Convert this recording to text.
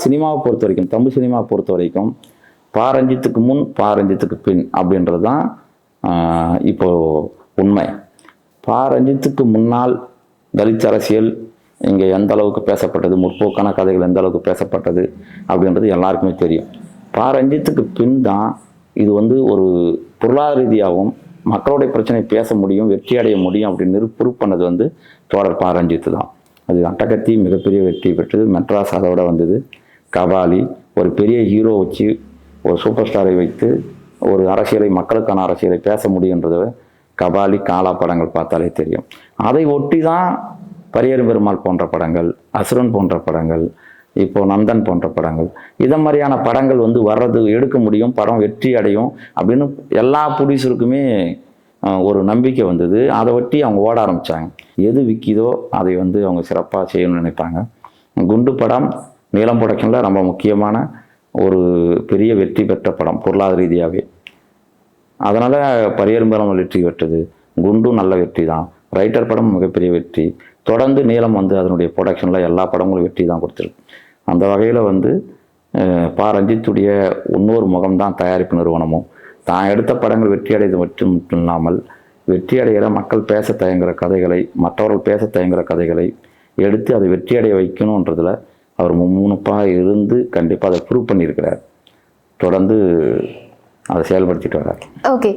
சினிமாவை பொறுத்த வரைக்கும், தமிழ் சினிமாவை பொறுத்த வரைக்கும் ரஞ்சித்துக்கு முன் ரஞ்சித்துக்கு பின் அப்படின்றது தான் இப்போ உண்மை. ரஞ்சித்துக்கு முன்னால் தலித் அரசியல் இங்கே எந்த அளவுக்கு பேசப்பட்டது, முற்போக்கான கதைகள் எந்த அளவுக்கு பேசப்பட்டது அப்படின்றது எல்லாருக்குமே தெரியும். ரஞ்சித்துக்கு பின் தான் இது வந்து ஒரு பொருளாதார ரீதியாகவும் மக்களுடைய பிரச்சனை பேச முடியும், வெற்றி அடைய முடியும் அப்படின்னு ப்ரூவ் பண்ணது வந்து தோழர் ரஞ்சித்து தான். அது அட்டகத்தி மிகப்பெரிய வெற்றி பெற்றது. மெட்ராஸ் அதோட வந்தது. கபாலி ஒரு பெரிய ஹீரோ வச்சு, ஒரு சூப்பர் ஸ்டாரை வைத்து ஒரு அரசியலை, மக்களுக்கான அரசியலை பேச முடியுன்றத கபாலி, காலா படங்கள் பார்த்தாலே தெரியும். அதை ஒட்டி தான் பரியேறும் பெருமாள் போன்ற படங்கள், அசுரன் போன்ற படங்கள், இப்போ நந்தன் போன்ற படங்கள், இதை மாதிரியான படங்கள் வந்து வர்றது, எடுக்க முடியும், படம் வெற்றி அடையும் அப்படின்னு எல்லா ப்ரொடியூசருக்குமே ஒரு நம்பிக்கை வந்தது. அதை ஒட்டி அவங்க ஓட ஆரம்பித்தாங்க. எது விற்கிதோ அதை வந்து அவங்க சிறப்பாக செய்யணும்னு நினைப்பாங்க. குண்டு படம் நீலம் ப்ரொடக்ஷனில் ரொம்ப முக்கியமான ஒரு பெரிய வெற்றி பெற்ற படம் பொருளாதார ரீதியாகவே. அதனால் பரியேறும் பெருமாள் வெற்றி பெற்றது. குண்டும் நல்ல வெற்றி தான். ரைட்டர் படம் மிகப்பெரிய வெற்றி. தொடர்ந்து நீலம் வந்து அதனுடைய ப்ரொடக்ஷனில் எல்லா படங்களும் வெற்றி தான் கொடுத்துருக்கு. அந்த வகையில் வந்து ரஞ்சித்துடைய இன்னொரு முகம்தான் தயாரிப்பு நிறுவனமும். தான் எடுத்த படங்கள் வெற்றி அடைவது மட்டும் இல்லாமல், வெற்றி அடைகிற மக்கள் பேச தயங்குகிற கதைகளை, மற்றவர்கள் பேச தயங்குகிற கதைகளை எடுத்து அதை வெற்றி அடைய வைக்கணுன்றதில் அவர் மும்முனைப்பாக இருந்து கண்டிப்பாக அதை ப்ரூவ் பண்ணியிருக்கிறார். தொடர்ந்து அதை செயல்படுத்திட்டு வர்றார். ஓகே.